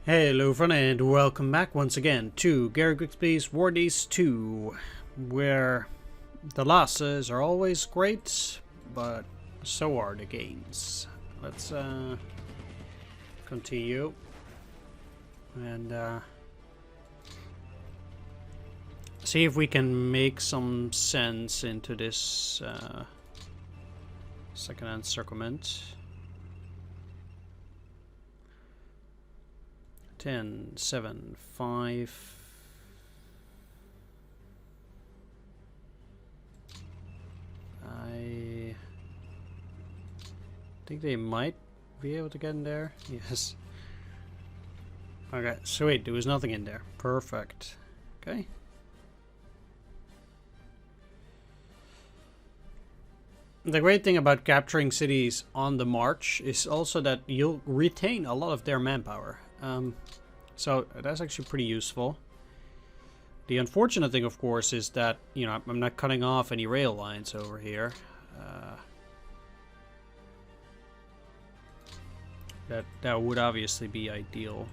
Hello everyone and welcome back once again to Gary Grigsby's War Days 2, where the losses are always great, but so are the gains. Let's continue and see if we can make some sense into this second encirclement. 10, 7, 5. I think they might be able to get in there. Yes. Okay, so wait, there was nothing in there. Perfect. Okay. The great thing about capturing cities on the march is also that you'll retain a lot of their manpower. So that's actually pretty useful. The unfortunate thing, of course, is that, you know, I'm not cutting off any rail lines over here. That would obviously be ideal.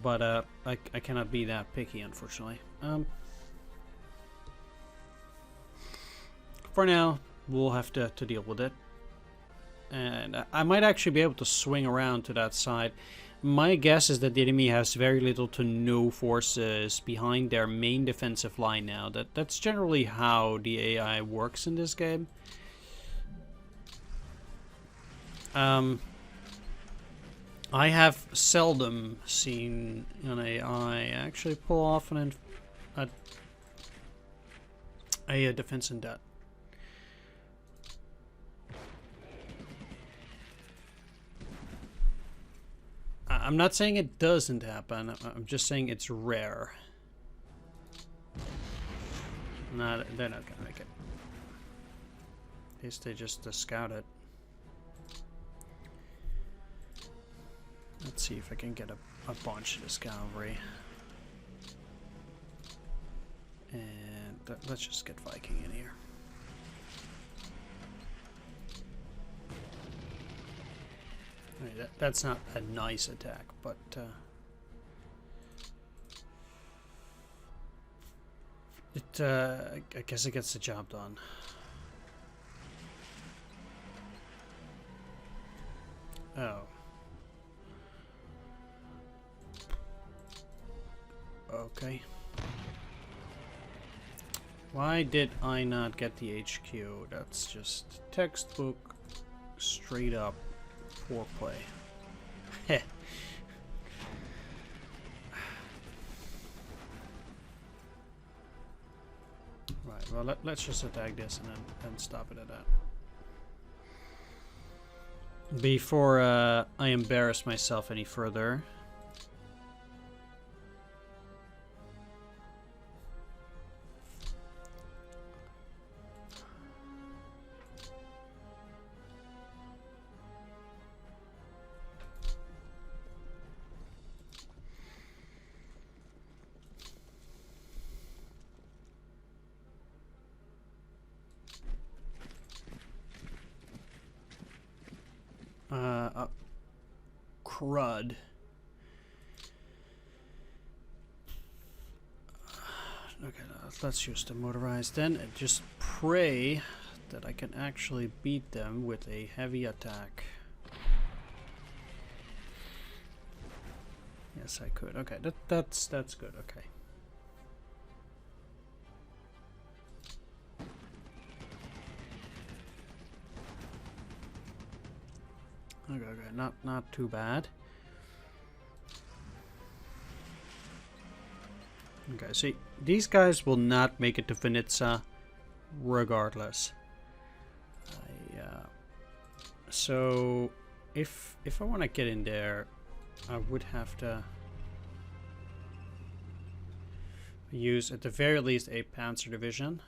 But I cannot be that picky, unfortunately. For now, we'll have to deal with it. And I might actually be able to swing around to that side. My guess is that the enemy has very little to no forces behind their main defensive line now. That's generally how the AI works in this game. I have seldom seen an AI actually pull off a defense in depth. I'm not saying it doesn't happen, I'm just saying it's rare. No, they're not gonna make it. At least they just scout it. Let's see if I can get a bunch of this cavalry. And let's just get Viking in here. I mean, that's not a nice attack, but I guess it gets the job done. Oh. Okay. Why did I not get the HQ? That's just textbook straight up foreplay. Heh. Right, well, let's just attack this and then stop it at that. Before I embarrass myself any further. Crud. Okay, let's use the motorized then and just pray that I can actually beat them with a heavy attack. Yes, I could. Okay, that's good. Okay. Okay, not too bad. Okay, see, these guys will not make it to Vinitsa regardless. So if I want to get in there, I would have to use at the very least a Panzer division.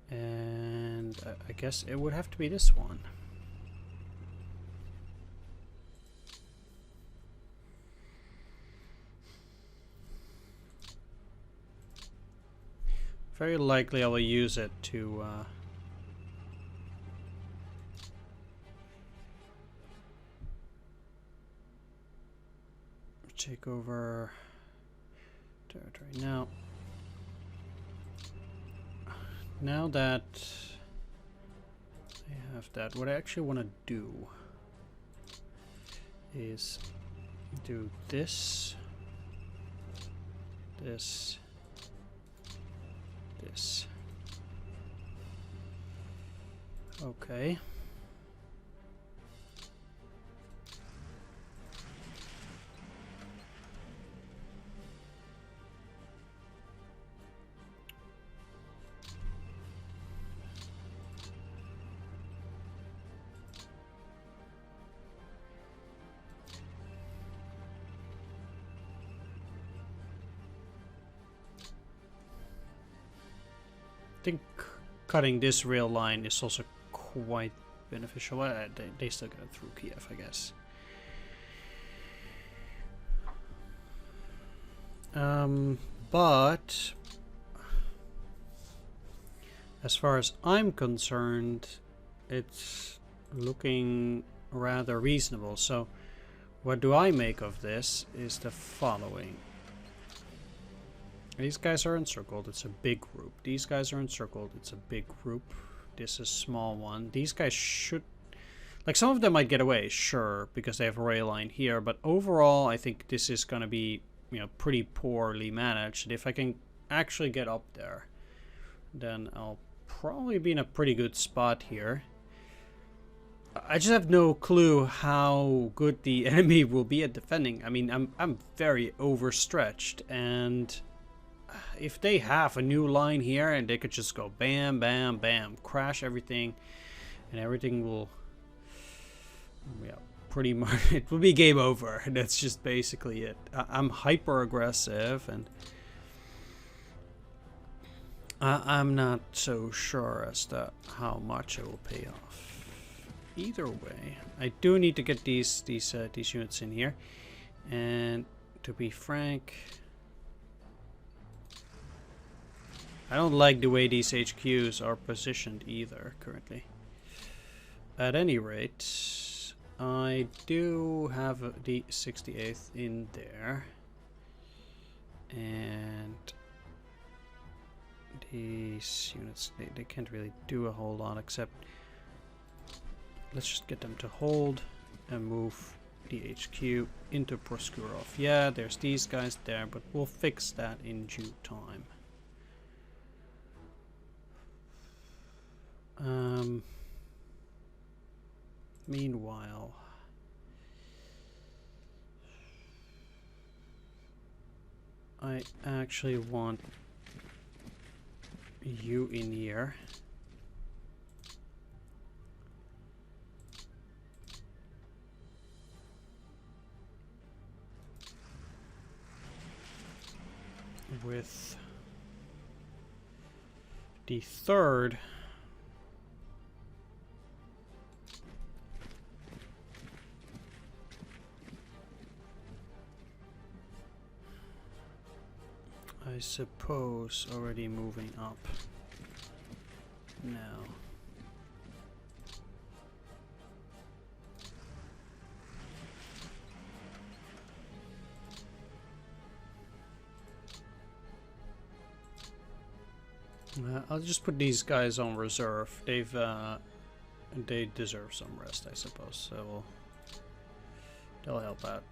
And I guess it would have to be this one. very likely I will use it to take over territory. Now that I have that, what I actually want to do is do this, this, this. Okay. I think cutting this rail line is also quite beneficial. They still get it through Kiev, I guess. But as far as I'm concerned, it's looking rather reasonable. So what do I make of this is the following. These guys are encircled, it's a big group. These guys are encircled, it's a big group. This is a small one. These guys should... Like, some of them might get away, sure, because they have a rail line here. But overall, I think this is going to be, you know, pretty poorly managed. If I can actually get up there, then I'll probably be in a pretty good spot here. I just have no clue how good the enemy will be at defending. I mean, I'm very overstretched, and... if they have a new line here and they could just go bam, bam, bam, crash everything, and everything will, yeah, pretty much, it will be game over. That's just basically it. I'm hyper aggressive, and I'm not so sure as to how much it will pay off. Either way, I do need to get these units in here, and to be frank, I don't like the way these HQs are positioned either, currently. At any rate, I do have the 68th in there. And these units, they can't really do a whole lot except... Let's just get them to hold and move the HQ into Proskurov. Yeah, there's these guys there, but we'll fix that in due time. Meanwhile, I actually want you in here. With the third I suppose already moving up now. I'll just put these guys on reserve. They deserve some rest, I suppose. So they'll help out.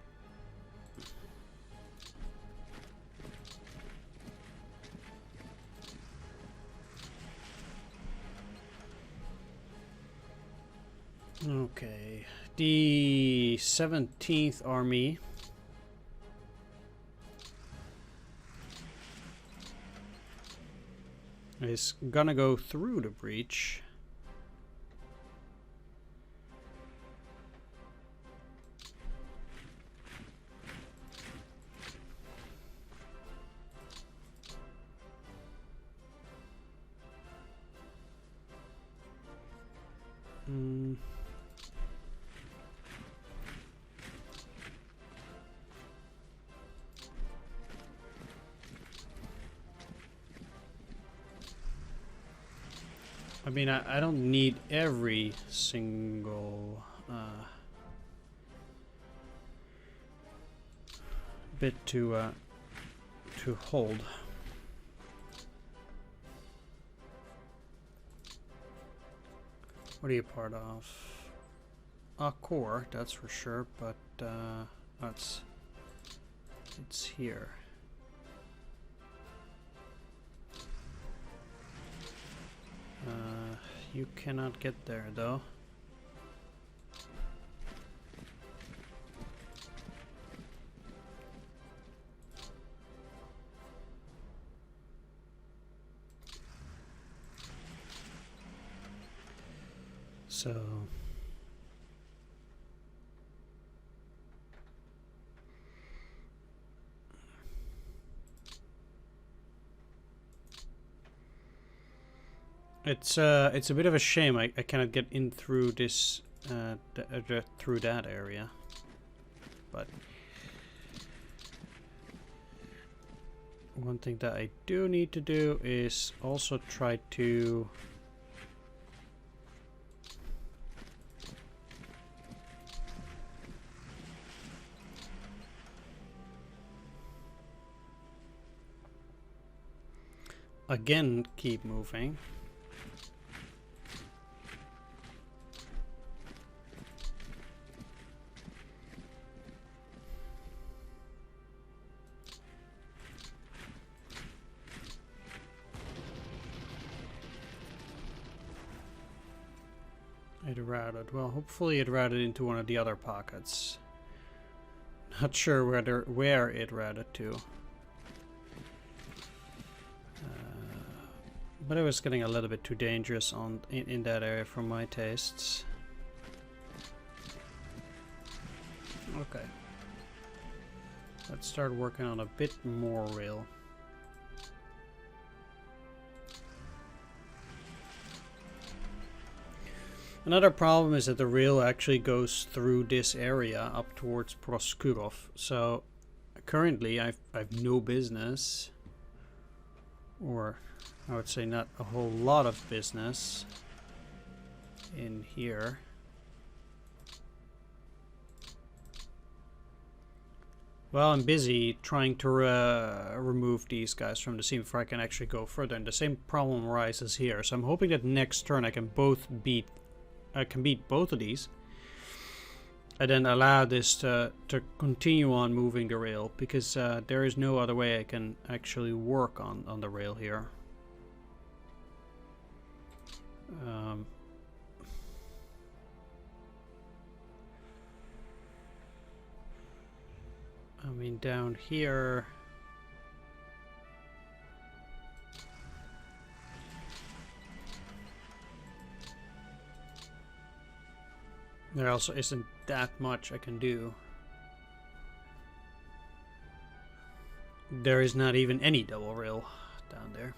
Okay, the 17th Army is gonna go through the breach. I mean, I don't need every single bit to hold. What are you part of? A core, that's for sure, but it's here. You cannot get there though. So it's a bit of a shame I cannot get in through this through that area, but one thing that I do need to do is also try to again keep moving. It routed. Well, hopefully it routed into one of the other pockets. Not sure where it routed to. But it was getting a little bit too dangerous in that area for my tastes. Okay. Let's start working on a bit more rail. Another problem is that the rail actually goes through this area up towards Proskurov. So currently I've no business, or I would say not a whole lot of business in here. Well, I'm busy trying to remove these guys from the scene before I can actually go further, and the same problem arises here. So I'm hoping that next turn I can beat both of these, and then allow this to continue on moving the rail, because there is no other way I can actually work on the rail here. I mean, down here there also isn't that much I can do. There is not even any double rail down there.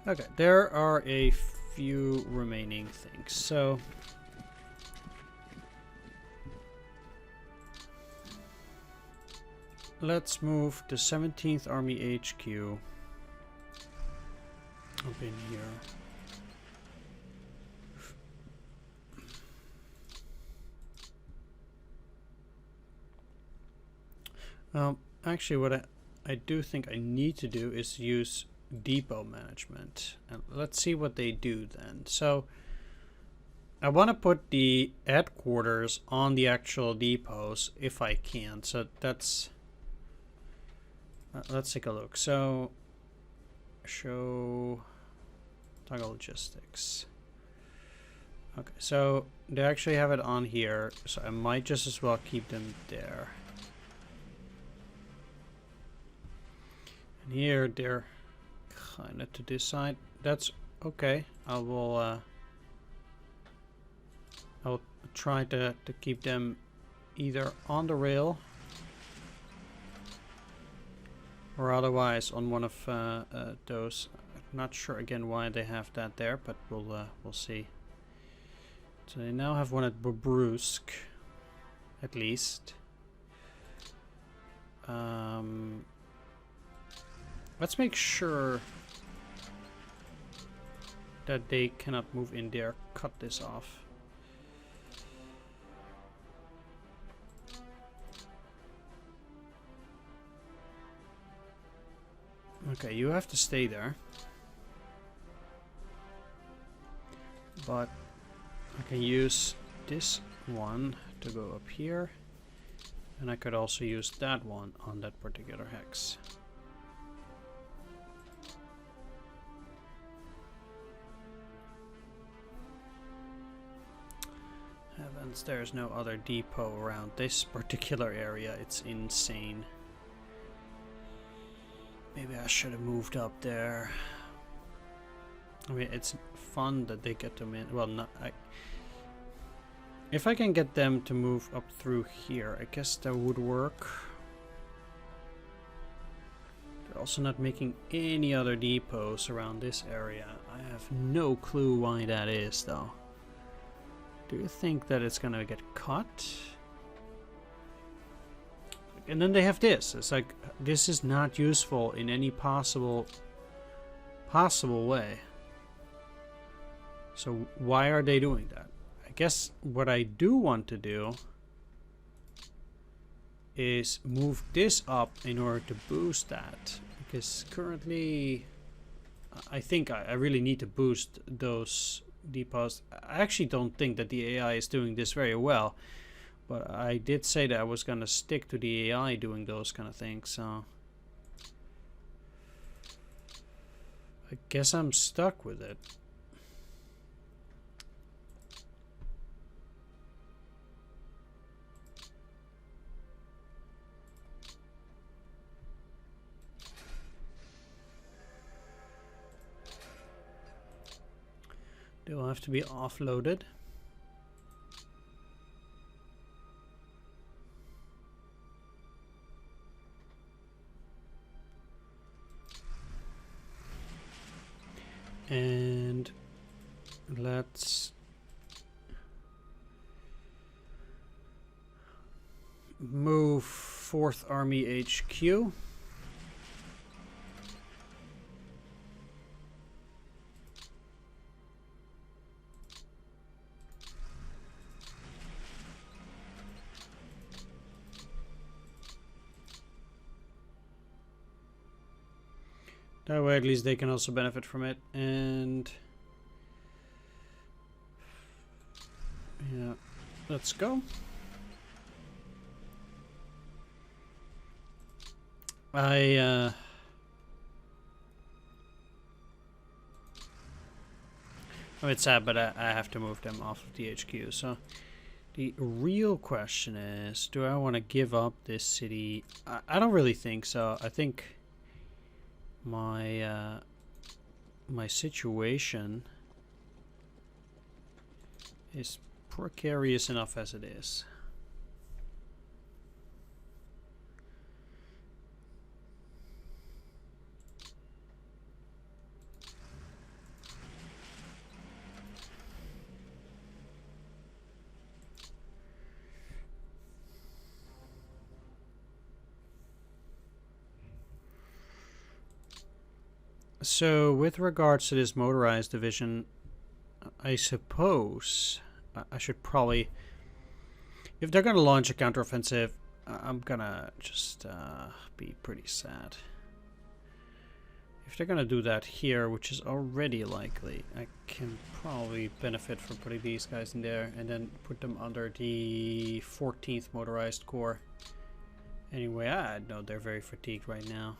Okay, there are a few remaining things. So let's move the 17th Army HQ up in here. Actually, what I do think I need to do is use depot management, and let's see what they do then. So I want to put the headquarters on the actual depots if I can. So that's let's take a look. So show toggle logistics. Okay, so they actually have it on here, so I might just as well keep them there. And here they're kind of to this side. That's okay. I'll try to keep them either on the rail or otherwise on one of those. I'm not sure again why they have that there, but we'll see. So they now have one at Bobrusk, at least. Let's make sure that they cannot move in there. Cut this off. Okay, you have to stay there. But I can use this one to go up here. And I could also use that one on that particular hex. Heavens, there's no other depot around this particular area. It's insane. Maybe I should have moved up there. I mean, it's fun that they get them in. Well, not. If I can get them to move up through here, I guess that would work. They're also not making any other depots around this area. I have no clue why that is, though. Do you think that it's gonna get cut? And then they have this. It's like, this is not useful in any possible way. So why are they doing that? I guess what I do want to do is move this up in order to boost that. Because currently, I think I really need to boost those depots. I actually don't think that the AI is doing this very well. But I did say that I was going to stick to the AI doing those kind of things, so I guess I'm stuck with it. They will have to be offloaded. And let's move 4th Army HQ. That way at least they can also benefit from it. And yeah, let's go. I'm a bit sad, but I have to move them off of the HQ. So the real question is, do I want to give up this city? I don't really think so. I think my my situation is precarious enough as it is. So, with regards to this motorized division, I suppose I should probably, if they're going to launch a counteroffensive, I'm going to just be pretty sad. If they're going to do that here, which is already likely, I can probably benefit from putting these guys in there and then put them under the 14th Motorized Corps. Anyway, I know they're very fatigued right now.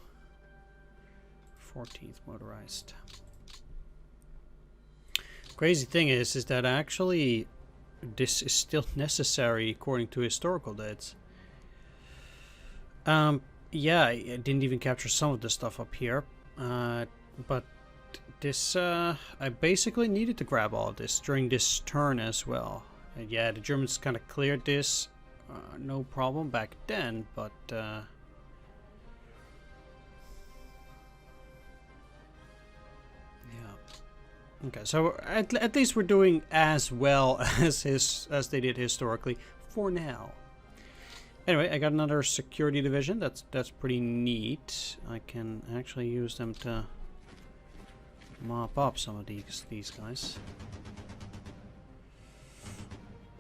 14th Motorized. Crazy thing is that actually this is still necessary according to historical dates. Yeah, I didn't even capture some of the stuff up here, but this I basically needed to grab all of this during this turn as well. And yeah, the Germans kind of cleared this, no problem back then, but okay, so at least we're doing as well as they did historically for now. Anyway, I got another security division. That's pretty neat. I can actually use them to mop up some of these guys.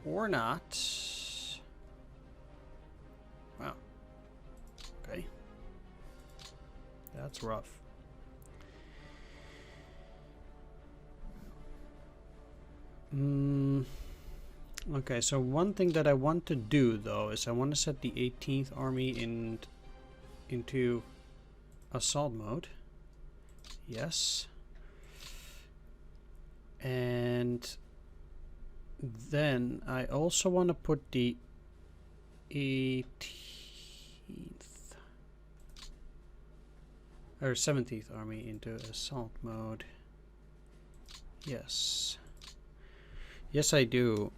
Or not. Wow. Okay. That's rough. Okay, so one thing that I want to do though is I want to set the 18th Army into assault mode. Yes. And then I also want to put the 18th or 17th Army into assault mode. Yes. Yes, I do.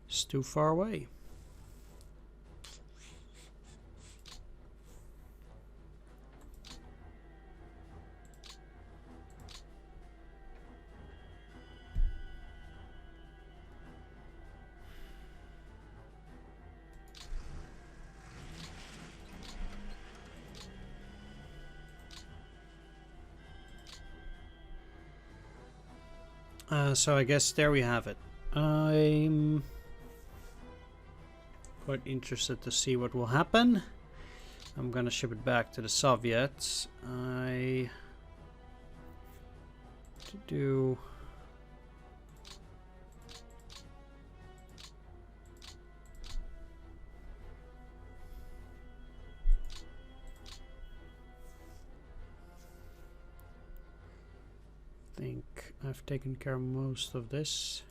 It's too far away. So I guess there we have it. I'm quite interested to see what will happen. I'm gonna ship it back to the Soviets. I to do think I've taken care of most of this.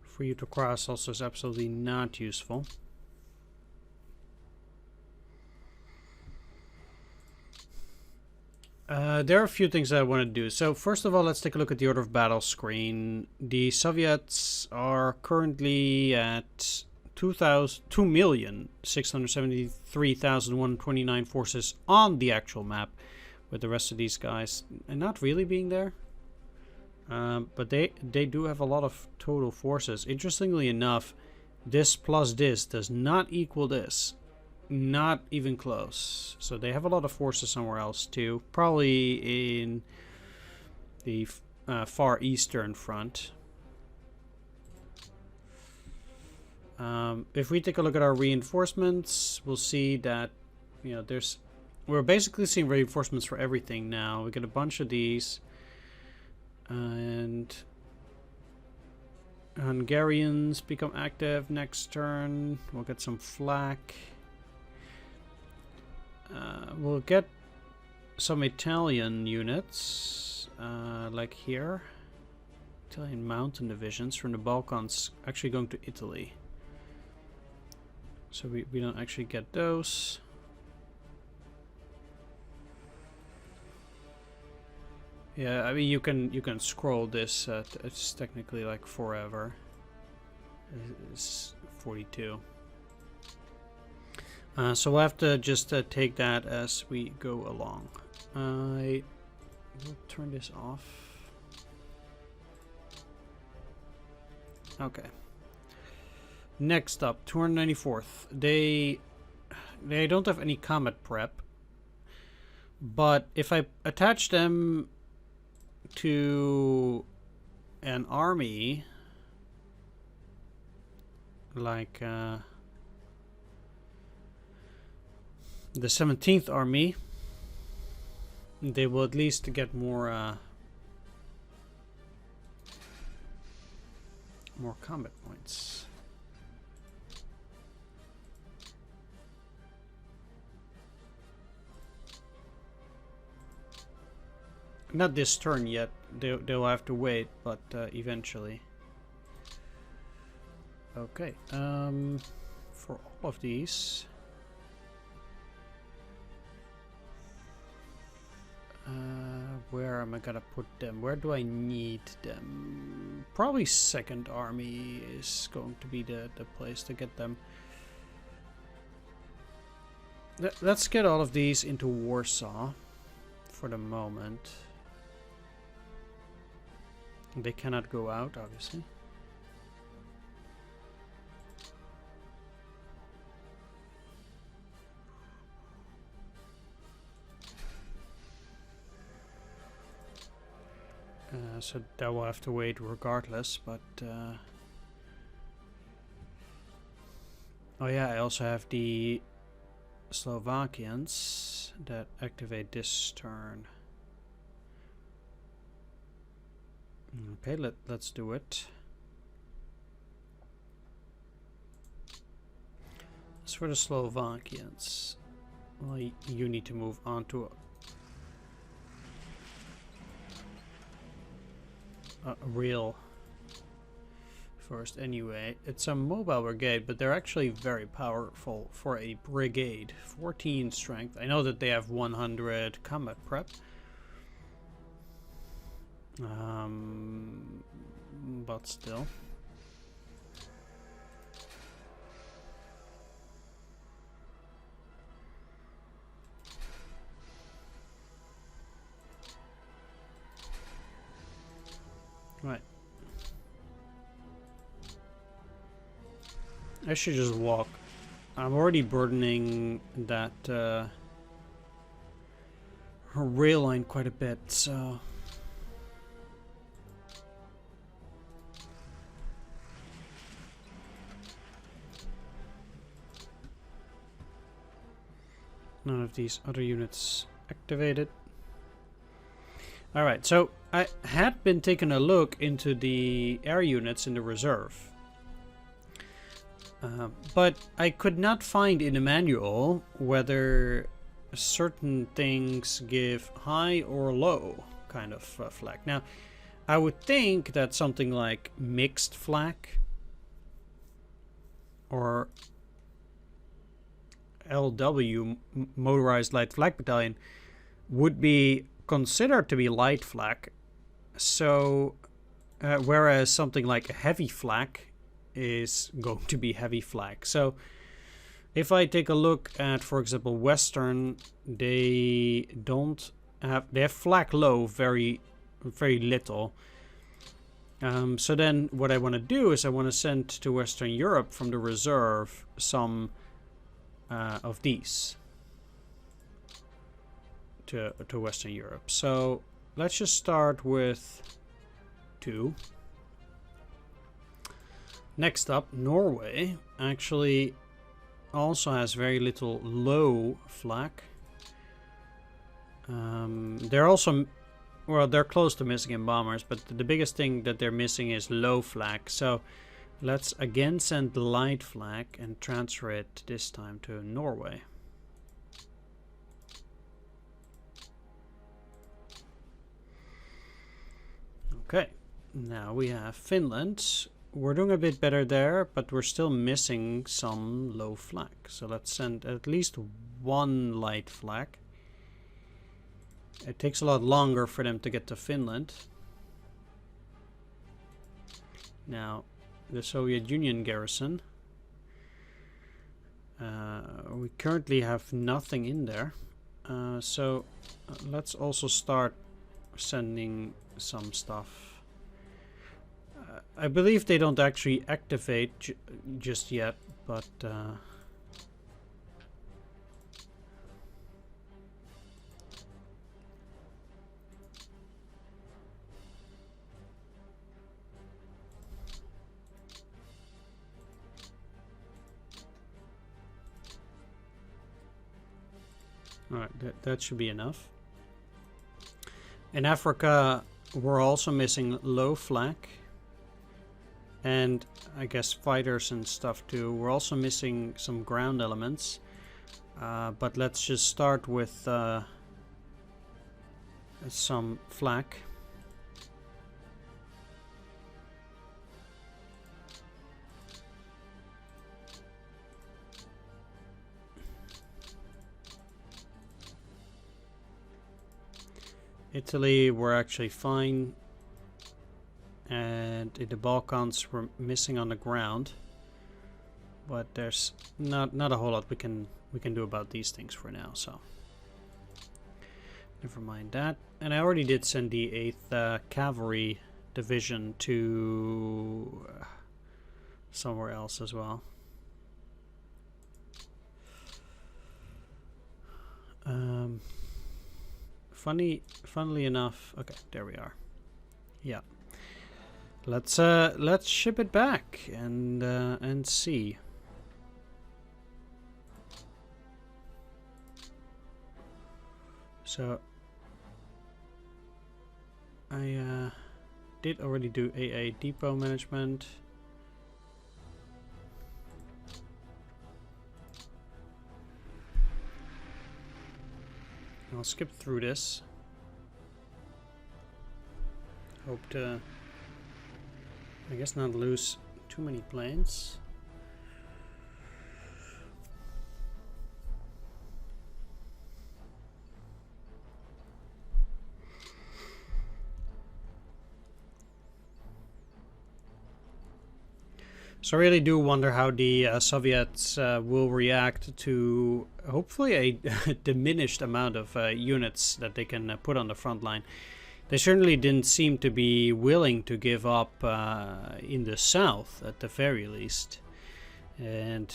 For you to cross also is absolutely not useful. There are a few things that I want to do. So first of all, let's take a look at the order of battle screen. The Soviets are currently at 2,673,129 forces on the actual map, with the rest of these guys not really being there. But they do have a lot of total forces. Interestingly enough, this plus this does not equal this. Not even close. So they have a lot of forces somewhere else too. Probably in the far eastern front. If we take a look at our reinforcements, we'll see that, you know, we're basically seeing reinforcements for everything now. We get a bunch of these. And Hungarians become active next turn. We'll get some flak. We'll get some Italian units, like here. Italian mountain divisions from the Balkans actually going to Italy. So we don't actually get those. Yeah, I mean you can scroll this. It's technically like forever. It's 42. So we'll have to just take that as we go along. I will turn this off. Okay. Next up, 294th. They don't have any combat prep, but if I attach them to an army like the 17th Army, they will at least get more combat points. Not this turn yet. They'll have to wait, but eventually. Okay. For all of these, where am I gonna put them? Where do I need them? Probably Second Army is going to be the place to get them. Let's get all of these into Warsaw for the moment. They cannot go out, obviously. So that will have to wait regardless, but... oh yeah, I also have the Slovakians that activate this turn. Okay, let's do it. As for the Slovakians, well, you need to move on to a real first anyway. It's a mobile brigade, but they're actually very powerful for a brigade. 14 strength. I know that they have 100 combat prep. But still. Right. I should just walk. I'm already burdening that rail line quite a bit, so... None of these other units activated. Alright, so I had been taking a look into the air units in the reserve. But I could not find in the manual whether certain things give high or low kind of flak. Now, I would think that something like mixed flak or LW, Motorized Light Flak Battalion, would be considered to be light flak. So, whereas something like a heavy flak is going to be heavy flak. So, if I take a look at, for example, Western, they have flak low, very little. So then what I want to do is I want to send to Western Europe from the reserve some of these to Western Europe. So let's just start with 2. Next up, Norway actually also has very little low flak. They're also, well, they're close to missing in bombers, but the biggest thing that they're missing is low flak. So let's again send light flak and transfer it this time to Norway. Okay, now we have Finland. We're doing a bit better there, but we're still missing some low flak. So let's send at least 1 light flak. It takes a lot longer for them to get to Finland. Now, the Soviet Union garrison. We currently have nothing in there. So let's also start sending some stuff. I believe they don't actually activate just yet, but alright, that should be enough. In Africa, we're also missing low flak. And I guess fighters and stuff too. We're also missing some ground elements. But let's just start with some flak. Italy, we're actually fine. And in the Balkans, we're missing on the ground. But there's not a whole lot we can we can do about these things for now, so never mind that. And I already did send the 8th Cavalry Division to somewhere else as well. Funnily enough, okay, there we are. Yeah, let's ship it back and see. So I did already do AA depot management. I'll skip through this. Hope to, I guess, not lose too many planes. So I really do wonder how the Soviets will react to hopefully a diminished amount of units that they can put on the front line. They certainly didn't seem to be willing to give up in the south, at the very least. And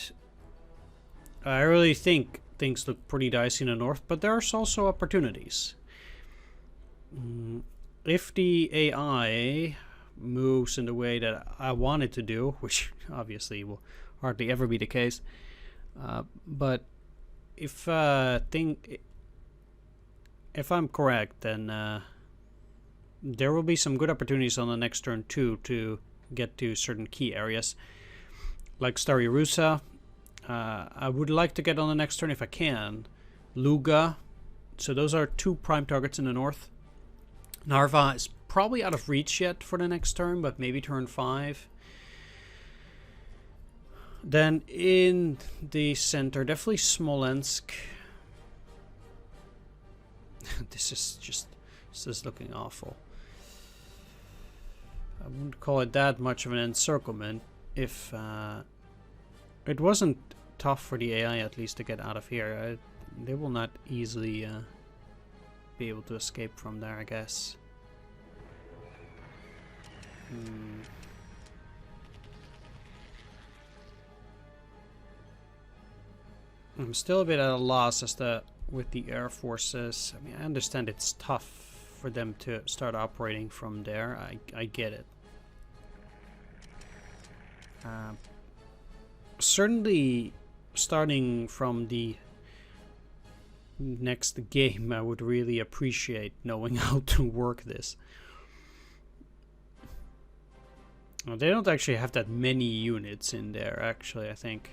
I really think things look pretty dicey in the north, but there's also opportunities. If the AI moves in the way that I want it to do, which obviously will hardly ever be the case, but if I'm correct, then there will be some good opportunities on the next turn too to get to certain key areas, like Stary Rusa. I would like to get on the next turn if I can. Luga. So those are 2 prime targets in the north. Narva is probably out of reach yet for the next turn, but maybe turn 5. Then in the center, definitely Smolensk. This is looking awful. I wouldn't call it that much of an encirclement if it wasn't tough for the AI at least to get out of here. They will not easily be able to escape from there, I guess. I'm still a bit at a loss as to with the air forces. I mean, I understand it's tough for them to start operating from there. I get it. Certainly, starting from the next game, I would really appreciate knowing how to work this. Well, they don't actually have that many units in there, actually, I think.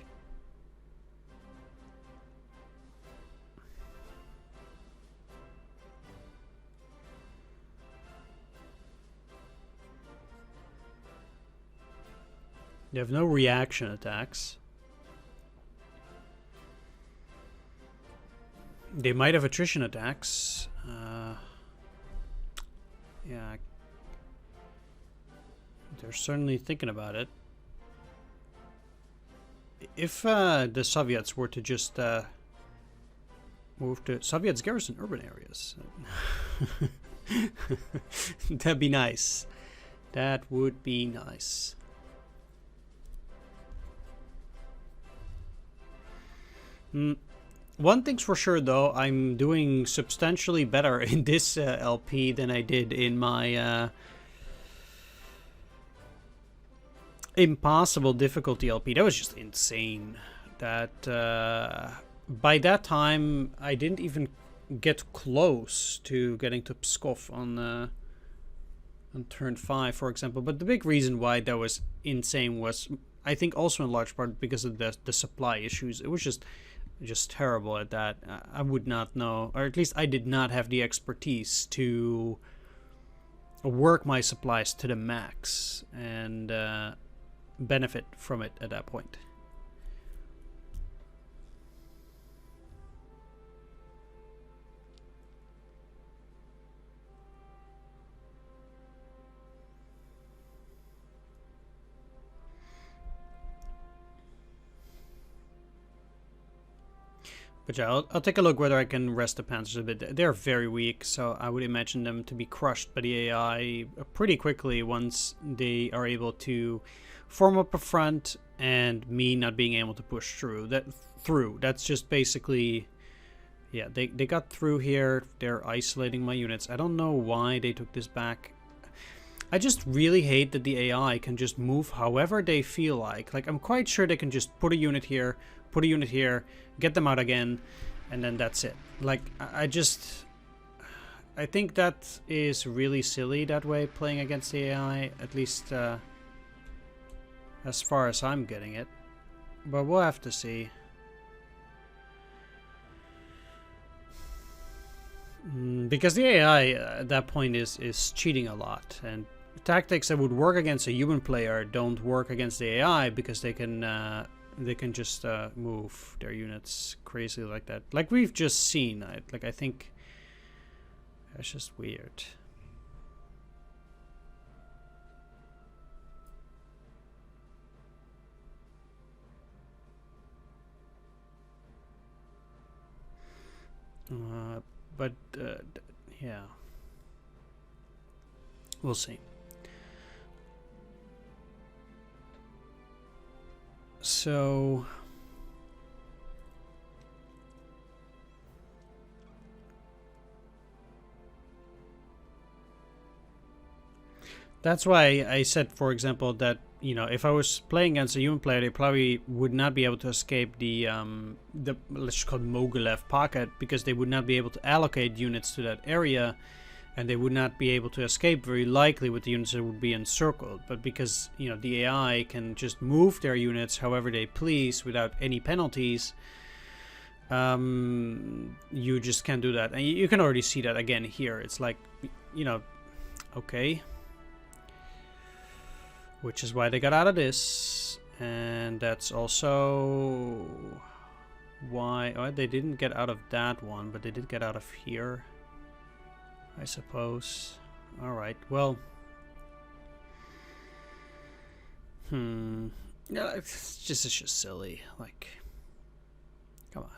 They have no reaction attacks. They might have attrition attacks. Yeah. They're certainly thinking about it. If the Soviets were to just move to Soviets garrison urban areas, that'd be nice. That would be nice. One thing's for sure, though, I'm doing substantially better in this LP than I did in my impossible difficulty LP. That was just insane. That by that time I didn't even get close to getting to Pskov on turn 5, for example. But the big reason why that was insane was, I think, also in large part because of the supply issues. It was just terrible at that. I would not know, or at least I did not have the expertise to work my supplies to the max and benefit from it at that point. But yeah, I'll take a look whether I can rest the Panzers a bit. They're very weak, so I would imagine them to be crushed by the AI pretty quickly once they are able to form up a front and me not being able to push through. That's just basically... Yeah, they got through here. They're isolating my units. I don't know why they took this back. I just really hate that the AI can just move however they feel like. Like, I'm quite sure they can just put a unit here, get them out again, and then that's it. Like, I think that is really silly that way, playing against the AI, at least as far as I'm getting it. But we'll have to see. Because the AI at that point is cheating a lot, and tactics that would work against a human player don't work against the AI because they can just move their units crazy like that, like we've just seen. I think that's just weird. But yeah, we'll see. So that's why I said, for example, that, you know, if I was playing against a human player, they probably would not be able to escape the let's just call it Mogilev pocket, because they would not be able to allocate units to that area, and they would not be able to escape very likely with the units that would be encircled. But because, you know, the AI can just move their units however they please without any penalties, you just can't do that. And you can already see that again here. It's like, you know, okay. Which is why they got out of this, and that's also why... Oh, they didn't get out of that one, but they did get out of here, I suppose. Alright, well... Yeah, it's just silly. Like, come on.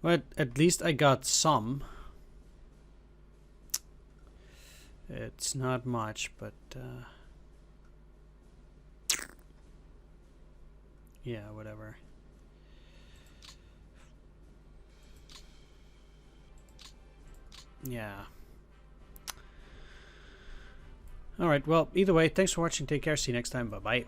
But at least I got some. It's not much, but yeah, whatever. Yeah. Alright, well, either way, thanks for watching. Take care. See you next time. Bye-bye.